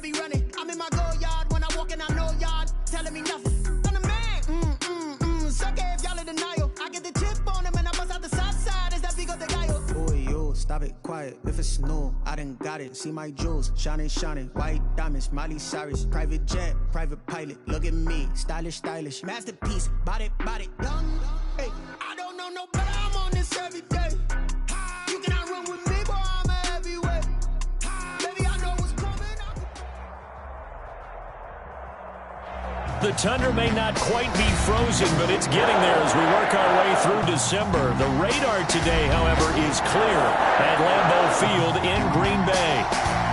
be running. I'm in my go yard when I walk in, I know y'all telling me nothing. I'm the man. Suck it if y'all in denial. I get the chip on him and I bust out the south side. Is that Vigo de Gallo? Boy, yo, stop it, quiet. If it's snow, I done got it. See my jewels, shining, white diamonds, Miley Cyrus, private jet, private pilot. Look at me, stylish, masterpiece, body, young. Hey, I don't know no better. I'm on this every day. You cannot run with me, boy. I'm a heavyweight. Baby, I know what's coming up. The tundra may not quite be frozen, but it's getting there as we work our way through December. The radar today, however, is clear at Lambeau Field in Green Bay.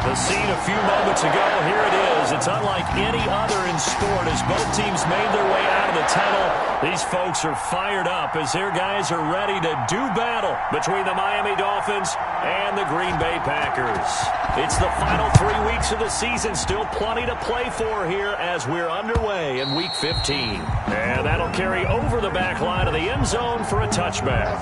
The scene a few moments ago, here it is. It's unlike any other in sport as both teams made their way out of the tunnel. These folks are fired up as their guys are ready to do battle between the Miami Dolphins and the Green Bay Packers. It's the final 3 weeks of the season. Still plenty to play for here as we're underway in Week 15. And that'll carry over the back line of the end zone for a touchback.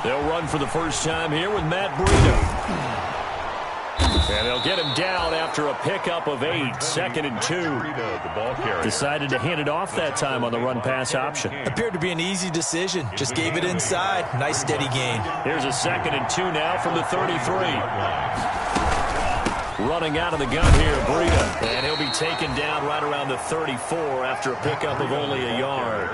They'll run for the first time here with Matt Breida. And they'll get him down after a pickup of 8, 2nd and 2. Decided to hand it off that time on the run-pass option. Appeared to be an easy decision. Just gave it inside. Nice steady gain. Here's a 2nd and 2 now from the 33. Running out of the gun here, Breida. And he'll be taken down right around the 34 after a pickup of only a yard.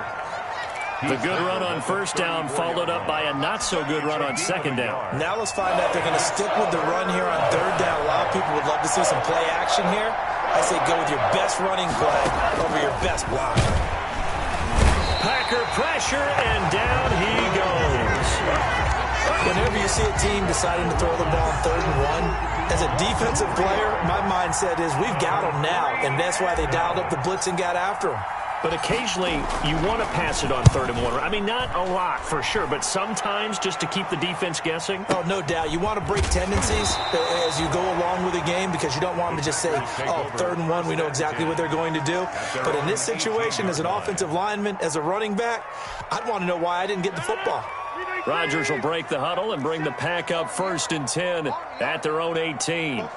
The good run on first down followed up by a not-so-good run on second down. Now let's find out if they're going to stick with the run here on third down. A lot of people would love to see some play action here. I say go with your best running play over your best block. Packer pressure, and down he goes. Whenever you see a team deciding to throw the ball on 3rd and 1, as a defensive player, my mindset is we've got them now, and that's why they dialed up the blitz and got after them. But occasionally, you want to pass it on 3rd and 1. I mean, not a lot for sure, but sometimes just to keep the defense guessing. Oh, no doubt. You want to break tendencies as you go along with the game because you don't want them to just say, oh, 3rd and 1, we know exactly what they're going to do. But in this situation, as an offensive lineman, as a running back, I'd want to know why I didn't get the football. Rodgers will break the huddle and bring the pack up 1st and 10 at their own 18.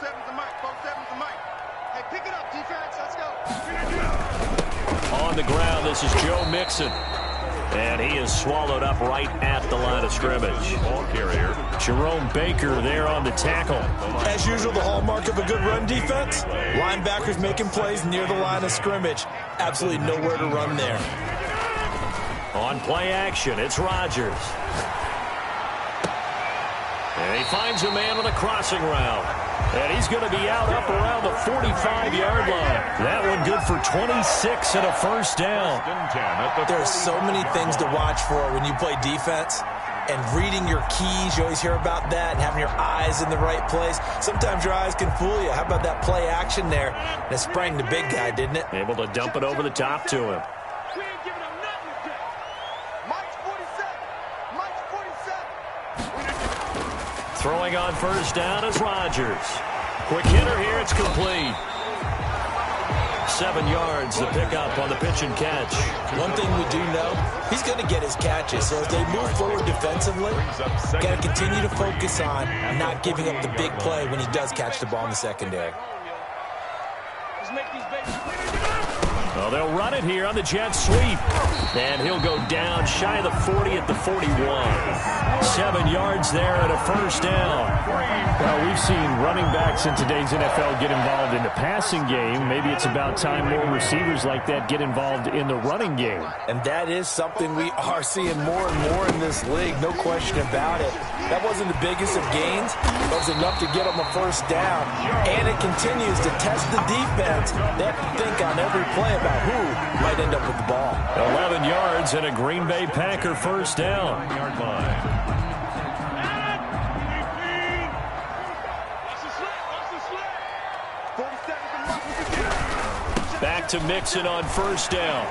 On the ground, this is Joe Mixon. And he is swallowed up right at the line of scrimmage. Ball carrier Jerome Baker there on the tackle. As usual, the hallmark of a good run defense, linebackers making plays near the line of scrimmage. Absolutely nowhere to run there. On play action, it's Rodgers. And he finds a man on a crossing route. And he's going to be out up around the 45-yard line. That one good for 26 and a first down. There are so many things to watch for when you play defense. And reading your keys, you always hear about that, and having your eyes in the right place. Sometimes your eyes can fool you. How about that play action there? And it sprang the big guy, didn't it? Able to dump it over the top to him. Throwing on first down is Rodgers. Quick hitter here, it's complete. 7 yards, the pickup on the pitch and catch. One thing we do know, he's going to get his catches. So as they move forward defensively, got to continue to focus on not giving up the big play when he does catch the ball in the secondary. Well, they'll run it here on the jet sweep. And he'll go down shy of the 40 at the 41. 7 yards there and a first down. Well, we've seen running backs in today's NFL get involved in the passing game. Maybe it's about time more receivers like that get involved in the running game. And that is something we are seeing more and more in this league, no question about it. That wasn't the biggest of gains, but it was enough to get them a first down. And it continues to test the defense. They have to think on every play about who might end up with the ball. 11 yards and a Green Bay Packer first down. Yard line. Back to Mixon on first down.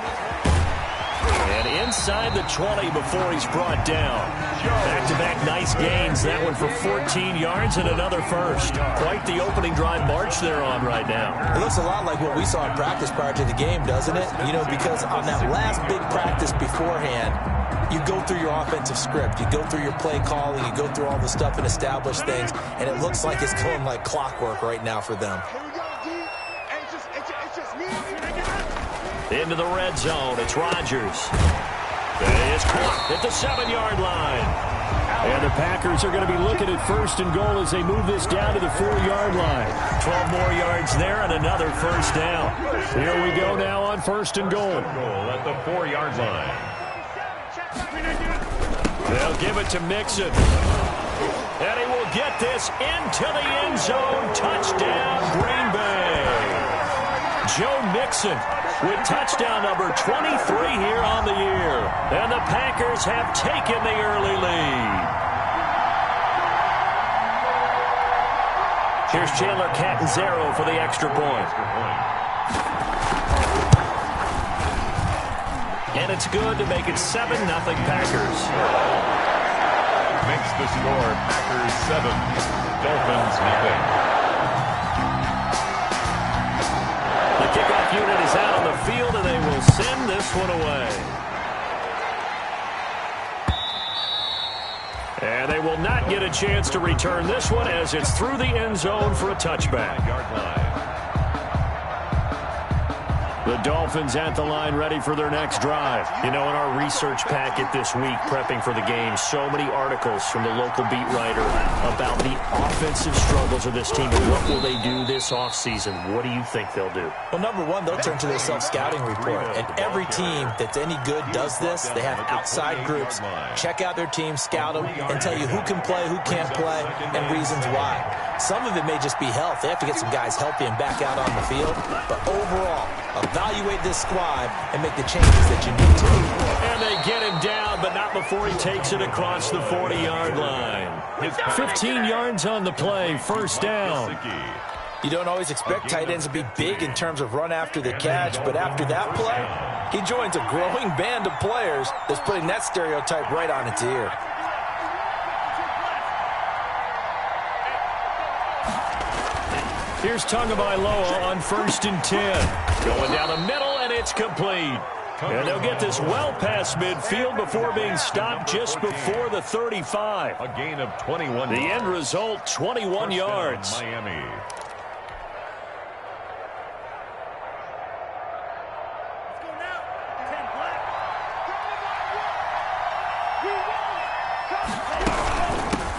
And inside the 20 before he's brought down. Back-to-back nice gains. That one for 14 yards and another first. Quite the opening drive march they're on right now. It looks a lot like what we saw in practice prior to the game, doesn't it? You know, because on that last big practice beforehand, you go through your offensive script. You go through your play calling. You go through all the stuff and establish things. And it looks like it's going like clockwork right now for them. Into the red zone. It's Rodgers. That is caught at the 7-yard line. And the Packers are going to be looking at first and goal as they move this down to the 4-yard line. 12 more yards there and another first down. Here we go now on first and goal. At the 4-yard line. They'll give it to Mixon. And he will get this into the end zone. Touchdown, Green Bay. Joe Mixon with touchdown number 23 here on the year. And the Packers have taken the early lead. Here's Chandler Catanzaro for the extra point. And it's good to make it 7-0 Packers. Makes the score Packers 7, Dolphins nothing. The kickoff unit is out on the field, and they will send this one away. And they will not get a chance to return this one as it's through the end zone for a touchback. The Dolphins at the line ready for their next drive. You know, in our research packet this week, prepping for the game, so many articles from the local beat writer about the offensive struggles of this team. And what will they do this offseason? What do you think they'll do? Well, number one, they'll turn to their self-scouting report. And every team that's any good does this. They have outside groups. Check out their team, scout them, and tell you who can play, who can't play, and reasons why. Some of it may just be health. They have to get some guys healthy and back out on the field. But overall, evaluate this squad and make the changes that you need to. And they get him down, but not before he takes it across the 40-yard line. 15 yards on the play, first down. You don't always expect tight ends to be big in terms of run after the catch, but after that play, he joins a growing band of players that's putting that stereotype right on its ear. Here's Tagovailoa on 1st and 10. Going down the middle, and it's complete. And they'll get this well past midfield before being stopped just before the 35. A gain of 21. The end result, 21 yards. Miami.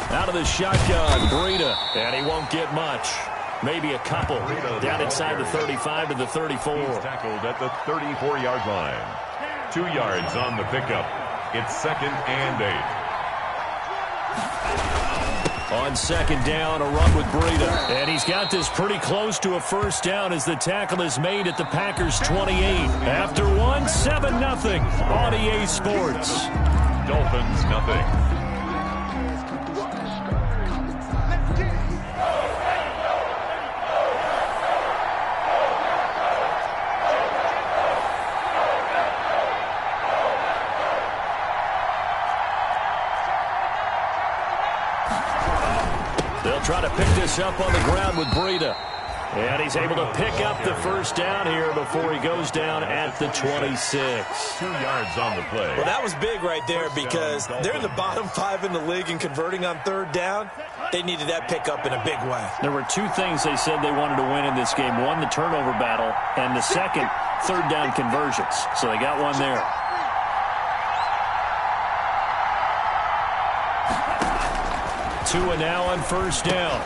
Out of the shotgun, Breida, and he won't get much. Maybe a couple. Down inside the 35 to the 34. He's tackled at the 34-yard line. 2 yards on the pickup. It's 2nd and 8. On 2nd down, a run with Breida. And he's got this pretty close to a first down as the tackle is made at the Packers' 28. After one, 7-0 on EA Sports. Dolphins nothing. They'll try to pick this up on the ground with Breida. And he's able to pick up the first down here before he goes down at the 26. 2 yards on the play. Well, that was big right there because they're in the bottom 5 in the league in converting on 3rd down. They needed that pickup in a big way. There were 2 things they said they wanted to win in this game. One, the turnover battle, and the second, 3rd down conversions. So they got one there. Tua now on 1st down.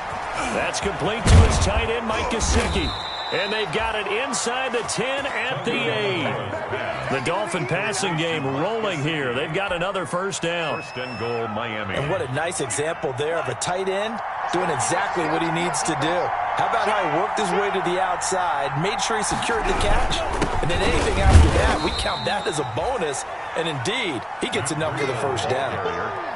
That's complete to his tight end, Mike Gesicki. And they've got it inside the 10 at the 8. The Dolphin passing game rolling here. They've got another first down. 1st and goal, Miami. And what a nice example there of a tight end doing exactly what he needs to do. How about how he worked his way to the outside, made sure he secured the catch, and then anything after that, we count that as a bonus. And indeed, he gets enough for the first down.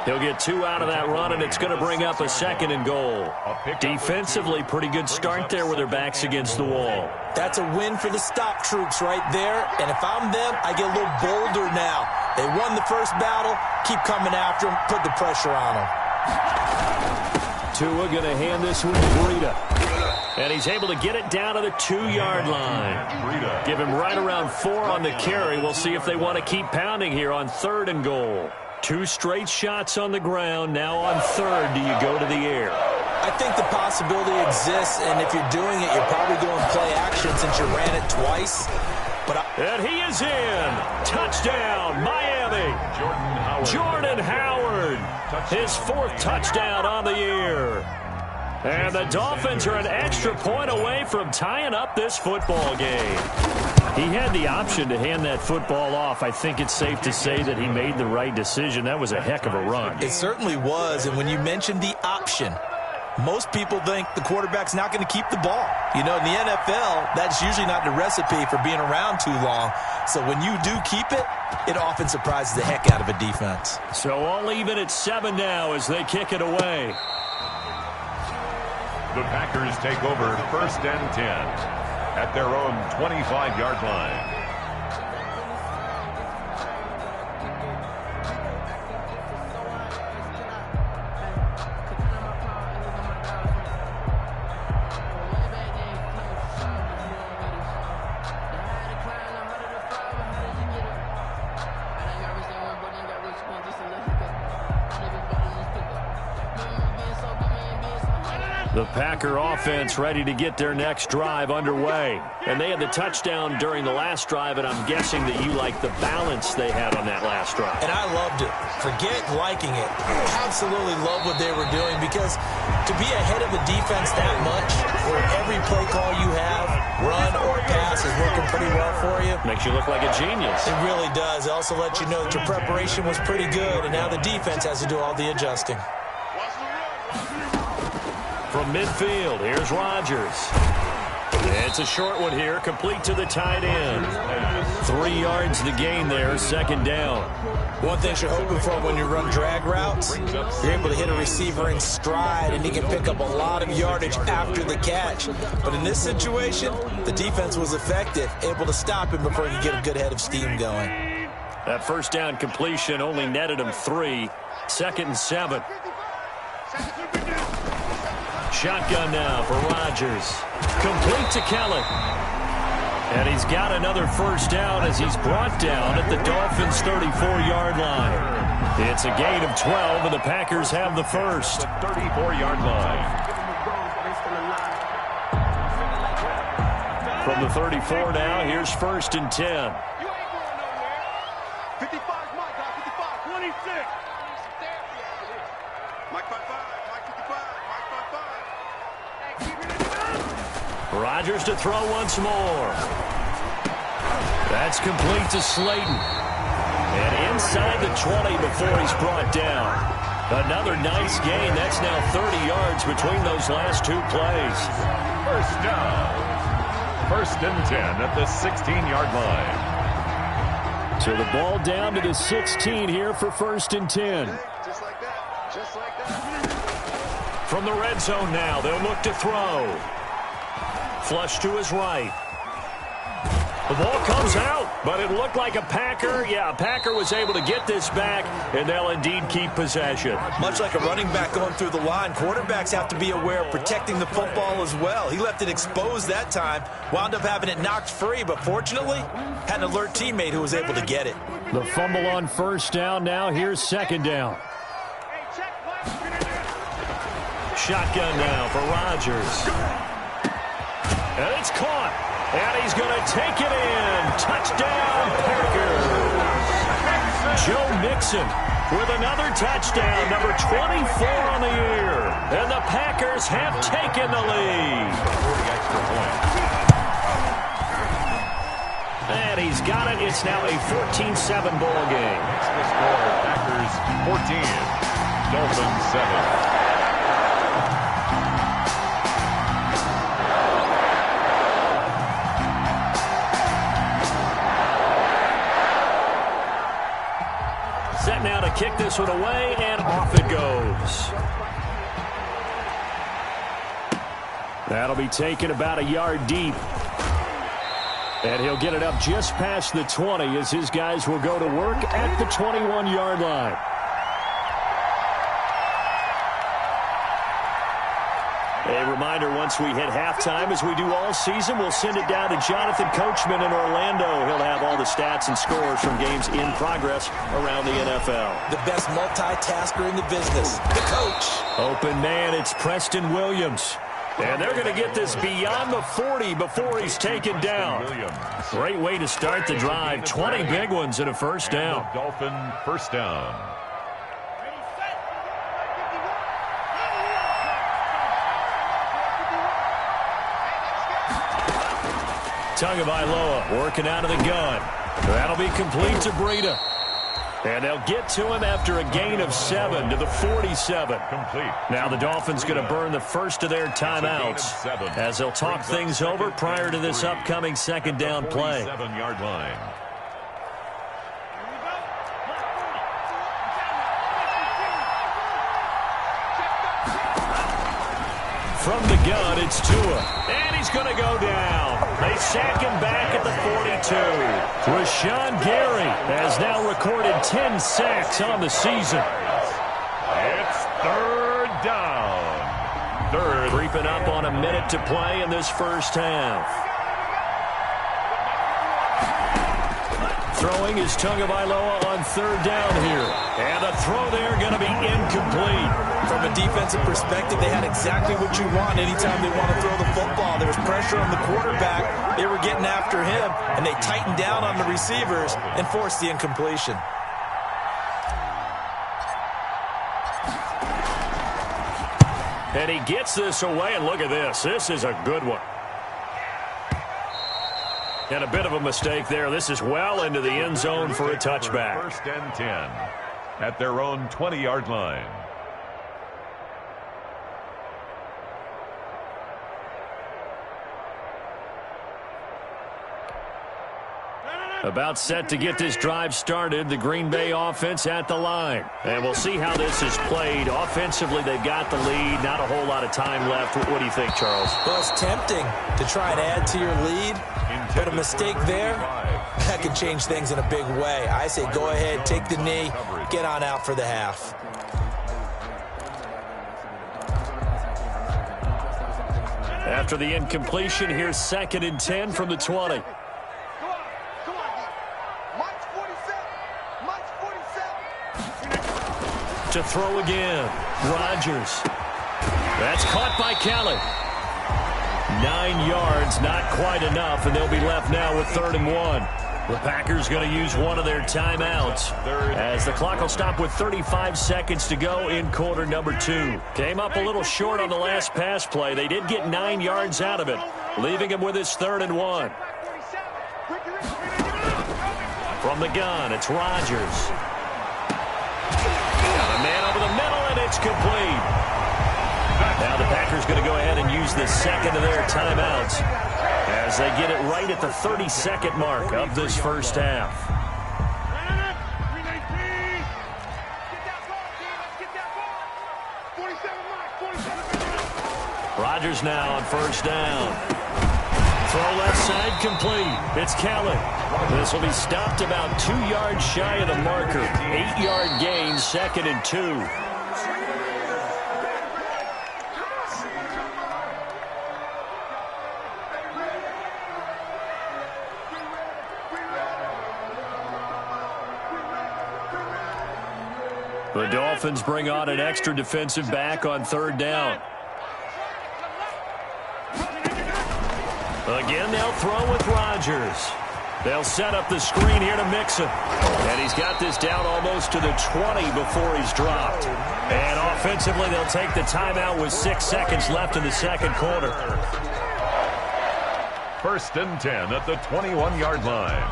He'll get 2 out of that run, and it's going to bring up a 2nd and goal. Defensively, pretty good start there with their backs against the wall. That's a win for the stop troops right there. And if I'm them, I get a little bolder now. They won the first battle. Keep coming after them. Put the pressure on them. Tua going to hand this one to Breida. And he's able to get it down to the 2-yard line. Give him right around 4 on the carry. We'll see if they want to keep pounding here on 3rd and goal. 2 straight shots on the ground. Now on 3rd, do you go to the air? I think the possibility exists, and if you're doing it, you're probably doing play action since you ran it twice. And he is in. Touchdown, Miami. Jordan Howard. His 4th touchdown on the year. And the Dolphins are an extra point away from tying up this football game. He had the option to hand that football off. I think it's safe to say that he made the right decision. That was a heck of a run. It certainly was, and when you mentioned the option, most people think the quarterback's not going to keep the ball. You know, in the NFL, that's usually not the recipe for being around too long. So when you do keep it, it often surprises the heck out of a defense. So all even at 7 now as they kick it away. The Packers take over 1st and 10 at their own 25-yard line. The Packer offense ready to get their next drive underway. And they had the touchdown during the last drive, and I'm guessing that you like the balance they had on that last drive. And I loved it. Forget liking it. Absolutely love what they were doing, because to be ahead of a defense that much, where every play call you have, run or pass, is working pretty well for you. Makes you look like a genius. It really does. It also lets you know that your preparation was pretty good, and now the defense has to do all the adjusting. From midfield, here's Rodgers. It's a short one here, complete to the tight end. 3 yards to gain there, 2nd down. One thing you're hoping for when you run drag routes, you're able to hit a receiver in stride, and he can pick up a lot of yardage after the catch. But in this situation, the defense was effective, able to stop him before he could get a good head of steam going. That 1st down completion only netted him 3. 2nd and 7. Shotgun now for Rodgers. Complete to Kelly. And he's got another 1st down as he's brought down at the Dolphins' 34-yard line. It's a gain of 12, and the Packers have the 1st. 34-yard line. From the 34 now, here's 1st and 10. You ain't going nowhere. 55, Mike, 55, 26. Mike 55, Mike 55, Mike 55. Rodgers to throw once more. That's complete to Slayton. And inside the 20 before he's brought down. Another nice gain. That's now 30 yards between those last 2 plays. 1st down. 1st and 10 at the 16-yard line. So the ball down to the 16 here for 1st and 10. Just like that. Just like that. From the red zone now, they'll look to throw. Flush to his right. The ball comes out, but it looked like a Packer. Yeah, a Packer was able to get this back, and they'll indeed keep possession. Much like a running back going through the line, quarterbacks have to be aware of protecting the football as well. He left it exposed that time, wound up having it knocked free, but fortunately, had an alert teammate who was able to get it. The fumble on 1st down now. Here's 2nd down. Shotgun now for Rodgers. And it's caught. And he's going to take it in. Touchdown, Packers. Joe Mixon with another touchdown, number 24 on the year. And the Packers have taken the lead. And he's got it. It's now a 14-7 ball game. The score, Packers 14, Dolphins 7. Set now to kick this one away, and off it goes. That'll be taken about a yard deep. And he'll get it up just past the 20 as his guys will go to work at the 21-yard line. A reminder, once we hit halftime, as we do all season, we'll send it down to Jonathan Coachman in Orlando. He'll have all the stats and scores from games in progress around the NFL. The best multitasker in the business, the coach. Open man, it's Preston Williams. And they're going to get this beyond the 40 before he's taken down. Great way to start the drive. 20 big ones and a first down. Dolphin first down. Tagovailoa working out of the gun. That'll be complete to Breida. And they'll get to him after a gain of 7 to the 47. Complete. Now the Dolphins going to burn the first of their timeouts as they'll talk things over prior to this upcoming second down play. 47-yard line. From the gun, it's Tua. And he's going to go down. They sack him back at the 42. Rashawn Gary has now recorded 10 sacks on the season. It's third down. Third. Creeping up on a minute to play in this first half. Throwing is Tagovailoa on third down here. And the throw there going to be incomplete. From a defensive perspective, they had exactly what you want anytime they want to throw the football. There was pressure on the quarterback. They were getting after him, and they tightened down on the receivers and forced the incompletion. And he gets this away, and look at this. This is a good one. And a bit of a mistake there. This is well into the end zone for a touchback. First and 10 at their own 20-yard line. About set to get this drive started, the Green Bay offense at the line. And we'll see how this is played. Offensively, they've got the lead. Not a whole lot of time left. What do you think, Charles? Well, it's tempting to try and add to your lead, but a mistake there, that could change things in a big way. I say go ahead, take the knee, get on out for the half. After the incompletion, here's 2nd and 10 from the 20. To throw again. Rodgers. That's caught by Kelly. 9 yards, not quite enough, and they'll be left now with 3rd and 1. The Packers going to use one of their timeouts as the clock will stop with 35 seconds to go in quarter number 2. Came up a little short on the last pass play. They did get 9 yards out of it, leaving him with his 3rd and 1. From the gun, it's Rodgers. Man over the middle, and it's complete. Now the Packers going to go ahead and use the second of their timeouts as they get it right at the 32nd mark of this first half. Rodgers now on first down. Throw left side complete. It's Kelly. This will be stopped about 2 yards shy of the marker. 8-yard gain, 2nd and 2. The Dolphins bring on an extra defensive back on 3rd down. Again, they'll throw with Rodgers. They'll set up the screen here to Mixon. And he's got this down almost to the 20 before he's dropped. And offensively, they'll take the timeout with 6 seconds left in the second quarter. 1st and 10 at the 21-yard line.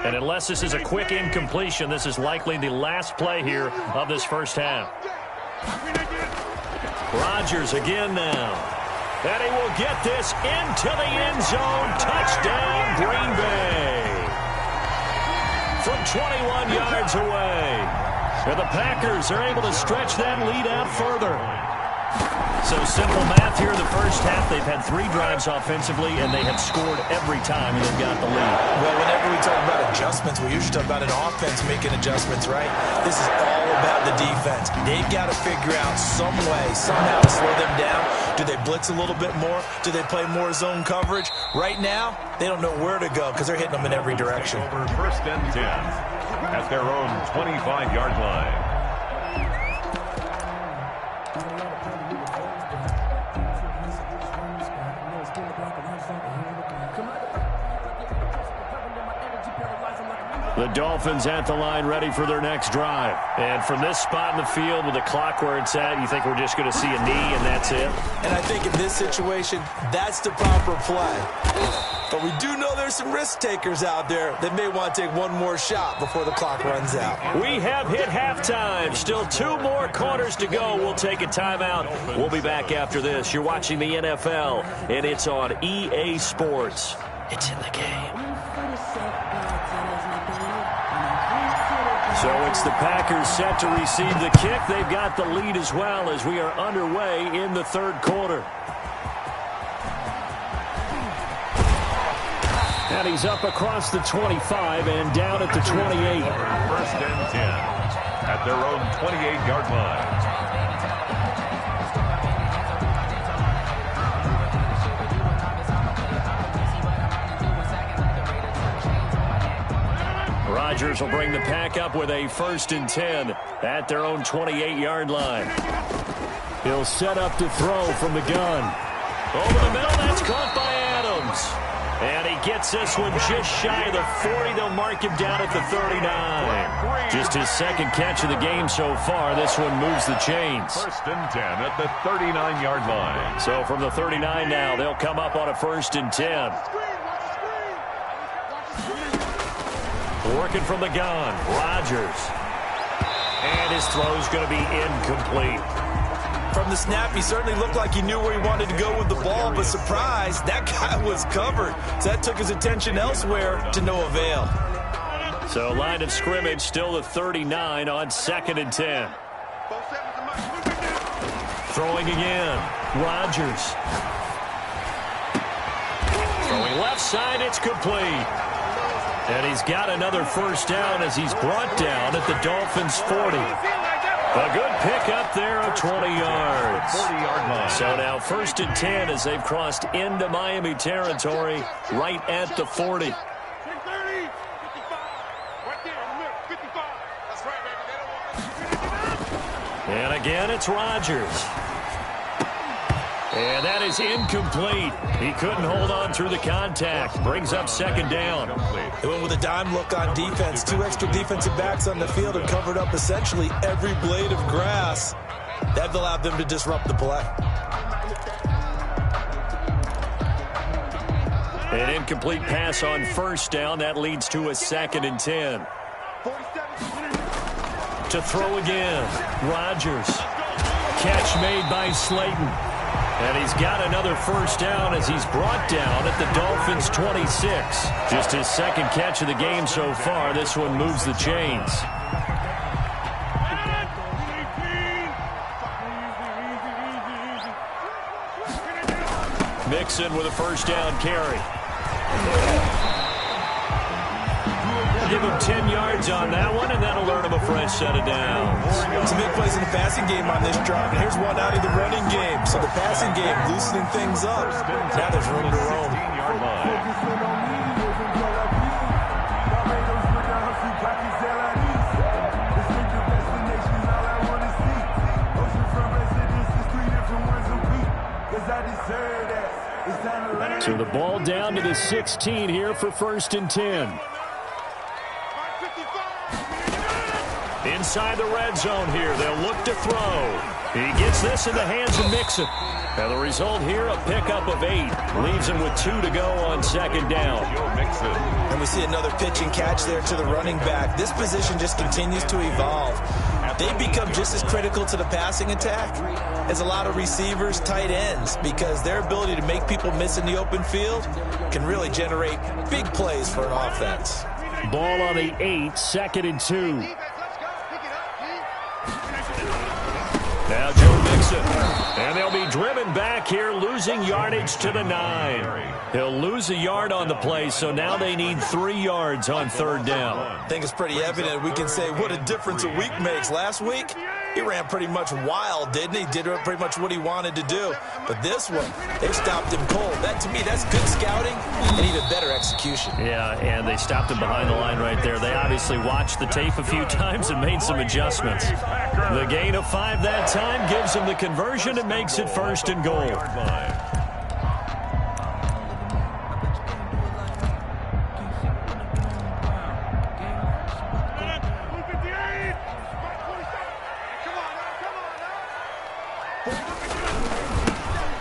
And unless this is a quick incompletion, this is likely the last play here of this first half. Rodgers again now. And he will get this into the end zone. Touchdown, Green Bay. From 21 yards away. And the Packers are able to stretch that lead out further. So simple math here in the first half. They've had 3 drives offensively, and they have scored every time, and they've got the lead. Well, whenever we talk about adjustments, we usually talk about an offense making adjustments, right? This is all about the defense. They've got to figure out some way, somehow to slow them down. Do they blitz a little bit more? Do they play more zone coverage? Right now, they don't know where to go because they're hitting them in every direction. Over first and 10 at their own 25-yard line. The Dolphins at the line ready for their next drive. And from this spot in the field with the clock where it's at, you think we're just going to see a knee and that's it? And I think in this situation, that's the proper play. But we do know there's some risk takers out there that may want to take one more shot before the clock runs out. We have hit halftime. Still 2 more quarters to go. We'll take a timeout. We'll be back after this. You're watching the NFL, and it's on EA Sports. It's in the game. So it's the Packers set to receive the kick. They've got the lead as well as we are underway in the third quarter. And he's up across the 25 and down at the 28. First and 10 at their own 28-yard line. Rodgers will bring the pack up with a first and 10 at their own 28-yard line. He'll set up to throw from the gun. Over the middle, that's caught by Adams. And he gets this one just shy of the 40. They'll mark him down at the 39. Just his second catch of the game so far. This one moves the chains. First and 10 at the 39-yard line. So from the 39 now, they'll come up on a first and 10. Working from the gun, Rodgers. And his throw's going to be incomplete. From the snap, he certainly looked like he knew where he wanted to go with the ball, but surprise, that guy was covered. So that took his attention elsewhere to no avail. So line of scrimmage still the 39 on second and 10. Throwing again, Rodgers. Throwing left side, it's complete. And he's got another first down as he's brought down at the Dolphins' 40. A good pick up there of 20 yards. 40-yard line. So now first and 10 as they've crossed into Miami territory right at the 40. And again, it's Rodgers. And that is incomplete. He couldn't hold on through the contact. Brings up second down. They went with a dime look on defense. 2 extra defensive backs on the field and covered up essentially every blade of grass. That allowed them to disrupt the play. An incomplete pass on first down. That leads to a second and 10. To throw again, Rodgers. Catch made by Slayton. And he's got another first down as he's brought down at the Dolphins' 26. Just his second catch of the game so far. This one moves the chains. Mixon with a first down carry. Give him 10 yards on that one, and that'll earn him a fresh set of downs. Some big plays in the passing game on this drive, and here's one out of the running game. So the passing game loosening things up. Now there's room to roam. So the ball down to the 16 here for first and 10. Inside the red zone here, they'll look to throw. He gets this in the hands of Mixon. And the result here, a pickup of 8. Leaves him with 2 to go on second down. And we see another pitch and catch there to the running back. This position just continues to evolve. They become just as critical to the passing attack as a lot of receivers, tight ends, because their ability to make people miss in the open field can really generate big plays for an offense. Ball on the 8, second and 2. Now Joe Mixon. And they'll be driven back here, losing yardage to the 9. He'll lose a yard on the play, so now they need 3 yards on 3rd down. I think it's pretty evident. We can say what a difference a week makes. Last week, he ran pretty much wild, didn't he? Did pretty much what he wanted to do. But this one, they stopped him cold. That, to me, that's good scouting and even better execution. Yeah, and they stopped him behind the line right there. They obviously watched the tape a few times and made some adjustments. The gain of 5 that time gives him the conversion and makes it 1st and goal.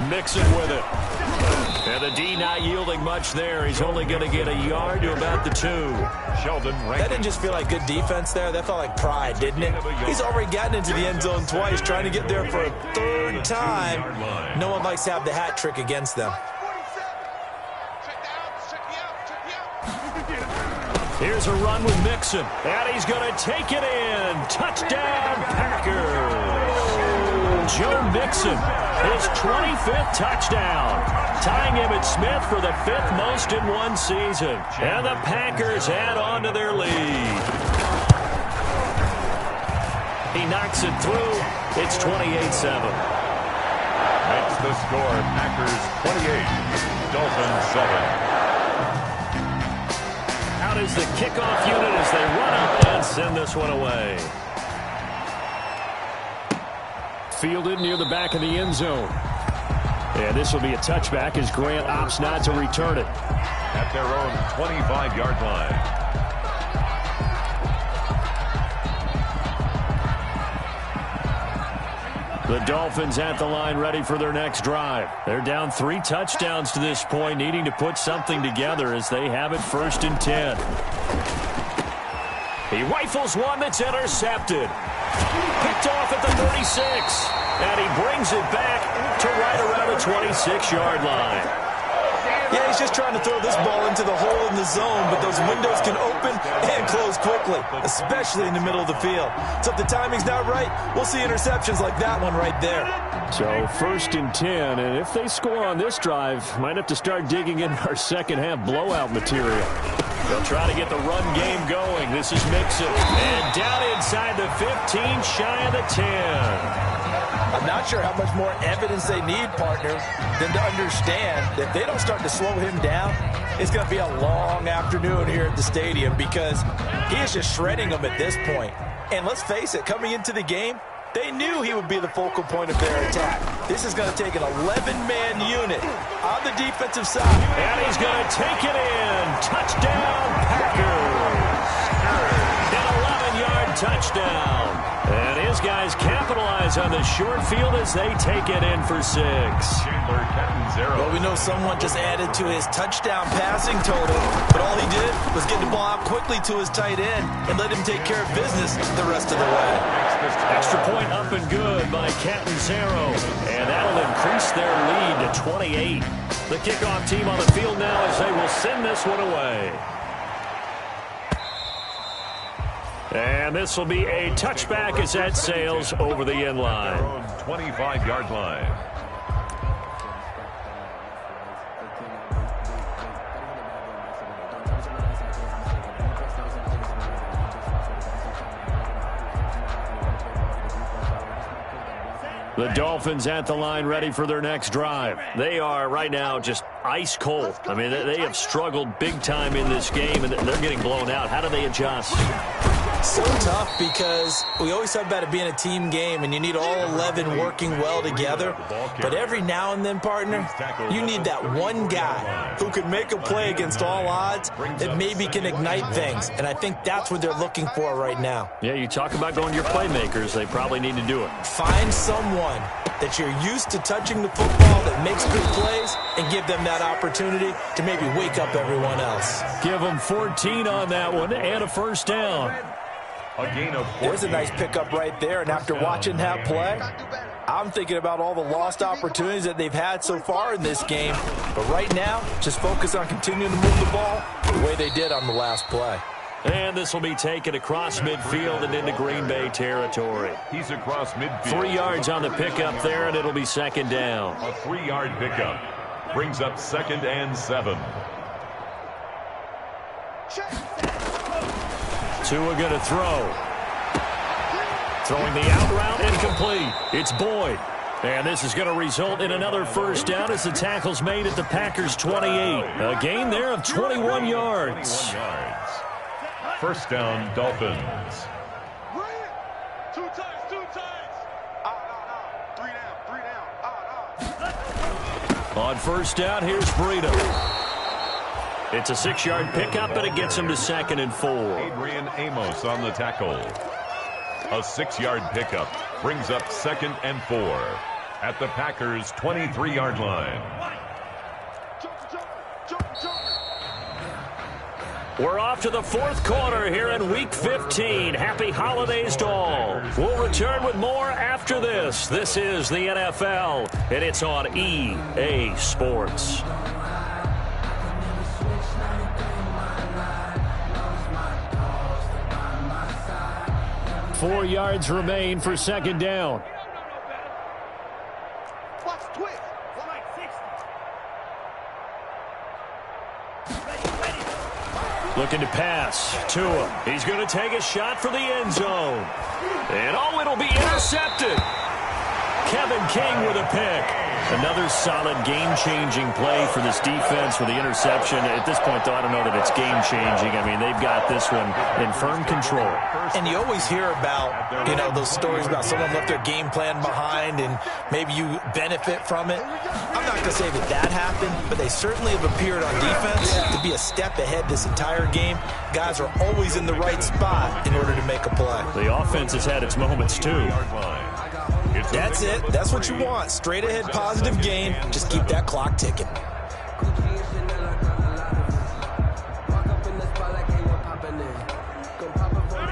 Mixon with it. And the D not yielding much there. He's only going to get a yard to about the 2. That didn't just feel like good defense there. That felt like pride, didn't it? He's already gotten into the end zone twice, trying to get there for a 3rd time. No one likes to have the hat trick against them. Here's a run with Mixon. And he's going to take it in. Touchdown, Packers. Joe Mixon, his 25th touchdown, tying Emmitt Smith for the 5th most in one season. And the Packers add on to their lead. He knocks it through. It's 28-7. That's the score. Packers 28, Dolphins 7. Out is the kickoff unit as they run up and send this one away. Fielded near the back of the end zone. And this will be a touchback as Grant opts not to return it. At their own 25-yard line. The Dolphins at the line ready for their next drive. They're down 3 touchdowns to this point, needing to put something together as they have it 1st and 10. He rifles one that's intercepted. Picked off at the 36. And he brings it back to right around the 26-yard line. Yeah, he's just trying to throw this ball into the hole in the zone, but those windows can open and close quickly, especially in the middle of the field. So if the timing's not right, we'll see interceptions like that one right there. So 1st and 10, and if they score on this drive, might have to start digging in our second-half blowout material. They'll try to get the run game going. This is Mixon. And down inside the 15, shy of the 10. I'm not sure how much more evidence they need, partner, than to understand that if they don't start to slow him down, it's going to be a long afternoon here at the stadium because he is just shredding them at this point. And let's face it, coming into the game, they knew he would be the focal point of their attack. This is going to take an 11-man unit on the defensive side. And he's going to take it in. Touchdown, Packers. An 11-yard touchdown. And his guys capitalize on the short field as they take it in for 6. Well, we know someone just added to his touchdown passing total, but all he did was get the ball out quickly to his tight end and let him take care of business the rest of the way. Extra point up and good by Catanzaro, and that'll increase their lead to 28. The kickoff team on the field now as they will send this one away. And this will be a touchback as that sails over the end line. 25-yard line. The Dolphins at the line ready for their next drive. They are right now just ice cold. I mean, they have struggled big time in this game, and they're getting blown out. How do they adjust? So tough because we always talk about it being a team game and you need all 11 working well together. But every now and then, partner, you need that one guy who can make a play against all odds that maybe can ignite things. And I think that's what they're looking for right now. Yeah, you talk about going to your playmakers. They probably need to do it. Find someone that you're used to touching the football that makes good plays and give them that opportunity to maybe wake up everyone else. Give them 14 on that one and a first down. A gain of 14. There's a nice pickup right there, and after watching that play, I'm thinking about all the lost opportunities that they've had so far in this game. But right now, just focus on continuing to move the ball the way they did on the last play. And this will be taken across midfield and into Green Bay territory. He's across midfield. 3 yards on the pickup there, and it'll be second down. A 3-yard pickup brings up 2nd and 7. Tua going to throw. Throwing the out route, incomplete. It's Boyd. And this is going to result in another first down as the tackle's made at the Packers' 28. A gain there of 21 yards. 21 yards. First down, Dolphins. 2 times, 2 times. 3 down. On first down, here's Breida. It's a 6-yard pickup, but it gets him to 2nd and 4. Adrian Amos on the tackle. A 6-yard pickup brings up 2nd and 4 at the Packers' 23-yard line. We're off to the 4th quarter here in Week 15. Happy holidays to all. We'll return with more after this. This is the NFL, and it's on EA Sports. 4 yards remain for second down. Watch twist. Looking to pass. Tua. He's going to take a shot for the end zone. And oh, it'll be intercepted. Kevin King with a pick. Another solid game-changing play for this defense with the interception. At this point, though, I don't know that it's game-changing. I mean, they've got this one in firm control. And you always hear about, those stories about someone left their game plan behind and maybe you benefit from it. I'm not going to say that happened, but they certainly have appeared on defense to be a step ahead this entire game. Guys are always in the right spot in order to make a play. The offense has had its moments, too. That's it. That's what you want. Straight ahead positive game. Just keep that clock ticking.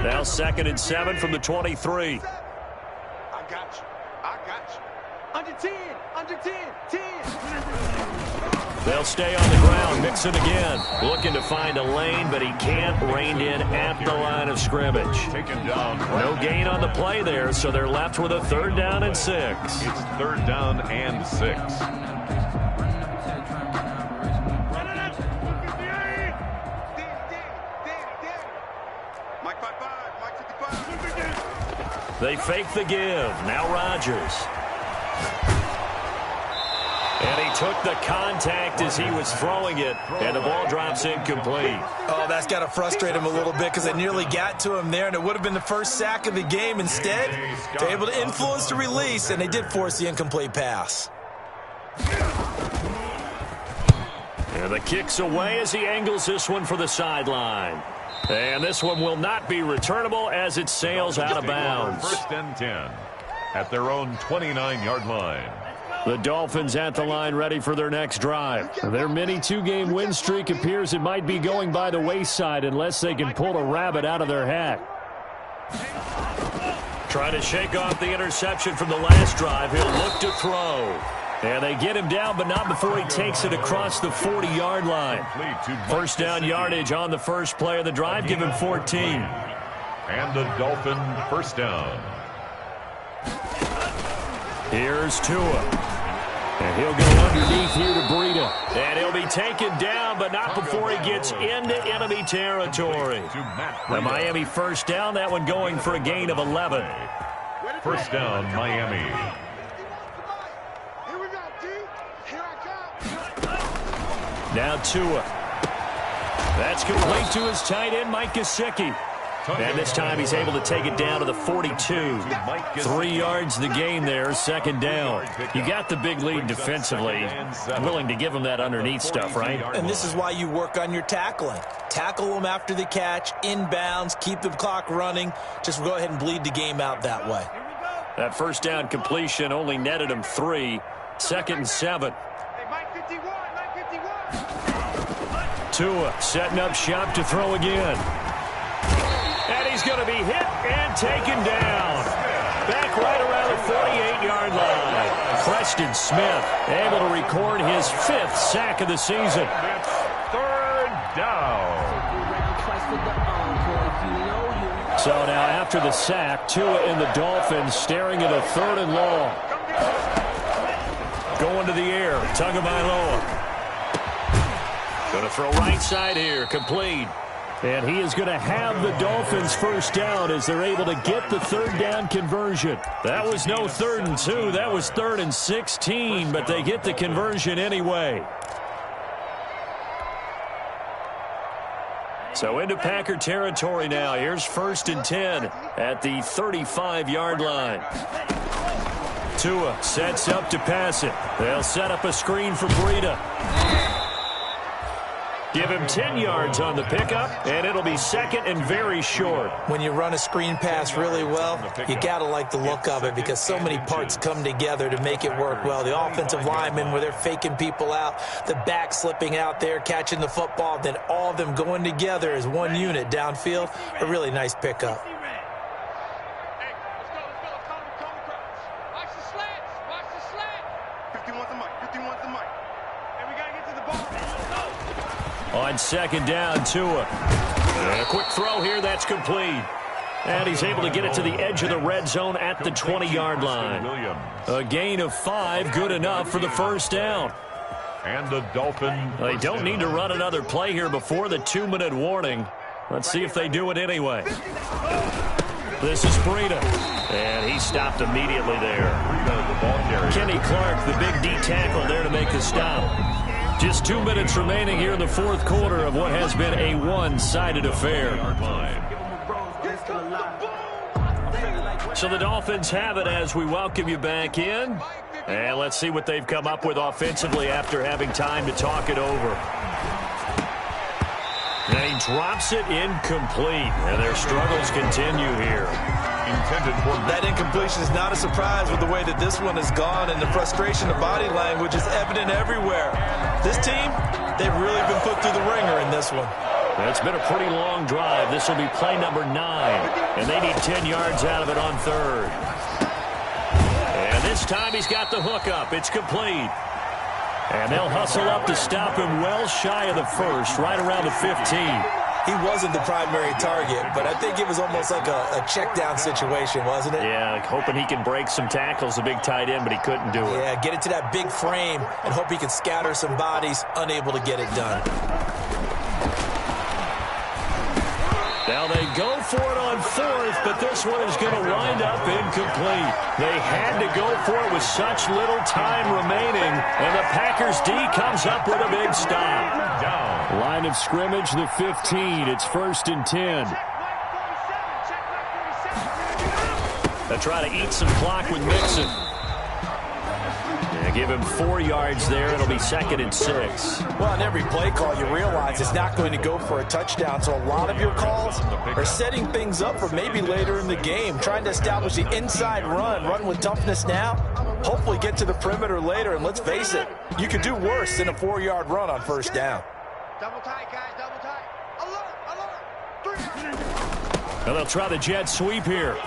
Now 2nd and 7 from the 23. I got you. Under 10. Under 10. 10. They'll stay on the ground, mix it again. Looking to find a lane, but he can't. Reined in at the line of scrimmage. Taken down. No gain on the play there, so they're left with a 3rd down and 6. It's 3rd down and 6. Mike 55. Mike 55. They fake the give. Now Rodgers. And he took the contact as he was throwing it, and the ball drops incomplete. Oh, that's got to frustrate him a little bit because they nearly got to him there, and it would have been the first sack of the game. Instead, they're able to influence the release, and they did force the incomplete pass. And the kick's away as he angles this one for the sideline. And this one will not be returnable as it sails out of bounds. 1st and 10 at their own 29-yard line. The Dolphins at the line ready for their next drive. Their mini 2-game win streak appears it might be going by the wayside unless they can pull a rabbit out of their hat. Trying to shake off the interception from the last drive. He'll look to throw. And they get him down, but not before he takes it across the 40-yard line. First down yardage on the first play of the drive. Give him 14. And a Dolphin first down. Here's Tua. And he'll go underneath here to Breida. And he'll be taken down, but not before he gets into enemy territory. The Miami first down, that one going for a gain of 11. First down, Miami. Here we go, D. Here I come. Now Tua. That's complete to his tight end, Mike Gesicki. And this time he's able to take it down to the 42. 3 yards the gain there, 2nd down. You got the big lead defensively. Willing to give him that underneath stuff, right? And this is why you work on your tackling. Tackle them after the catch, inbounds, keep the clock running. Just go ahead and bleed the game out that way. That first down completion only netted him 3. 2nd and 7. Hey, Mike 51. Mike 51. Tua setting up shop to throw again. And he's going to be hit and taken down. Back right around the 48-yard line. Preston Smith able to record his 5th sack of the season. 3rd down. So now after the sack, Tua and the Dolphins staring at a 3rd and long. Going to the air, Tagovailoa. Going to throw right side here, complete. And he is going to have the Dolphins first down as they're able to get the 3rd down conversion. That was no 3rd and 2. That was 3rd and 16, but they get the conversion anyway. So into Packer territory now. Here's 1st and 10 at the 35-yard line. Tua sets up to pass it. They'll set up a screen for Breida. Give him 10 yards on the pickup, and it'll be 2nd and very short. When you run a screen pass really well, you got to like the look of it because so many parts come together to make it work well. The offensive linemen, where they're faking people out, the back slipping out there, catching the football, then all of them going together as one unit downfield. A really nice pickup. On 2nd down, Tua. And a quick throw here, that's complete. And he's able to get it to the edge of the red zone at the 20-yard line. A gain of 5, good enough for the first down. And the Dolphins. They don't need to run another play here before the 2-minute warning. Let's see if they do it anyway. This is Breida. And he stopped immediately there. Kenny Clark, the big D tackle there to make the stop. Just 2 minutes remaining here in the 4th quarter of what has been a one-sided affair. So the Dolphins have it as we welcome you back in. And let's see what they've come up with offensively after having time to talk it over. And he drops it incomplete. And their struggles continue here. That incompletion is not a surprise with the way that this one has gone, and the frustration of body language is evident everywhere. This team, they've really been put through the ringer in this one. It's been a pretty long drive. This will be play number 9, and they need 10 yards out of it on 3rd. And this time he's got the hook up. It's complete. And they'll hustle up to stop him well shy of the 1st, right around the 15. He wasn't the primary target, but I think it was almost like a check-down situation, wasn't it? Yeah, hoping he can break some tackles, a big tight end, but he couldn't do it. Yeah, get it to that big frame and hope he can scatter some bodies, unable to get it done. Now they go for it on 4th, but this one is going to wind up incomplete. They had to go for it with such little time remaining, and the Packers D comes up with a big stop. Line of scrimmage, the 15. It's 1st and 10. They'll try to eat some clock with Mixon. Give him 4 yards there. It'll be 2nd and 6. Well, on every play call, you realize it's not going to go for a touchdown. So a lot of your calls are setting things up for maybe later in the game, trying to establish the inside run with toughness now, hopefully get to the perimeter later. And let's face it, you could do worse than a 4-yard run on 1st down. Double tight, guys, double tight. Alert, alert. 3 yards. And they'll try the jet sweep here.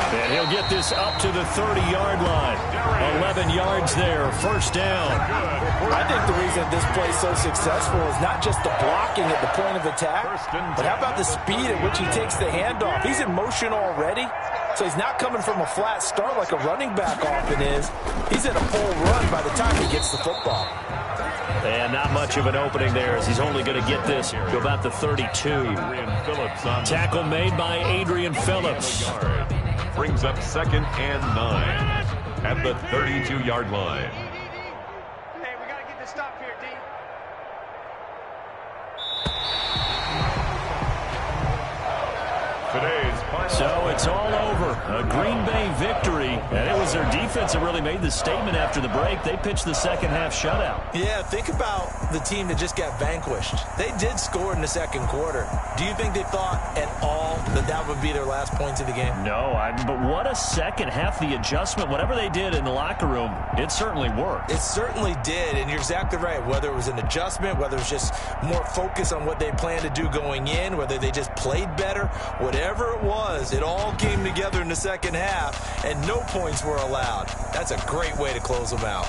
And he'll get this up to the 30-yard line. 11 yards there, 1st down. I think the reason this play is so successful is not just the blocking at the point of attack, but how about the speed at which he takes the handoff? He's in motion already, so he's not coming from a flat start like a running back often is. He's in a full run by the time he gets the football. And not much of an opening there as he's only going to get this to about the 32. Tackle made by Adrian Phillips. Brings up 2nd and 9 at the 32-yard line. Hey, we got to get this stop here, D. Today's final. So it's all over. A Green Bay victory. And it was their defense that really made the statement after the break. They pitched the second half shutout. Yeah, think about the team that just got vanquished. They did score in the 2nd quarter. Do you think they thought at all that that would be their last points of the game? No, but what a second half. The adjustment, whatever they did in the locker room, it certainly worked. It certainly did, and you're exactly right. Whether it was an adjustment, whether it was just more focus on what they planned to do going in, whether they just played better, whatever it was, it all came together in the second half, and no points were allowed. That's a great way to close them out.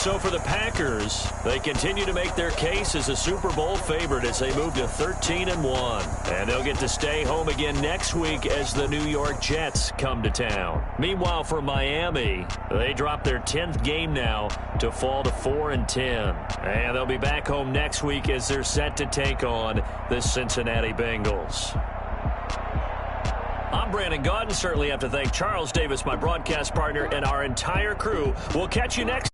So for the Packers, they continue to make their case as a Super Bowl favorite as they move to 13-1. And they'll get to stay home again next week as the New York Jets come to town. Meanwhile, for Miami, they drop their 10th game now to fall to 4-10. And they'll be back home next week as they're set to take on the Cincinnati Bengals. I'm Brandon Gaudin. Certainly have to thank Charles Davis, my broadcast partner, and our entire crew. We'll catch you next.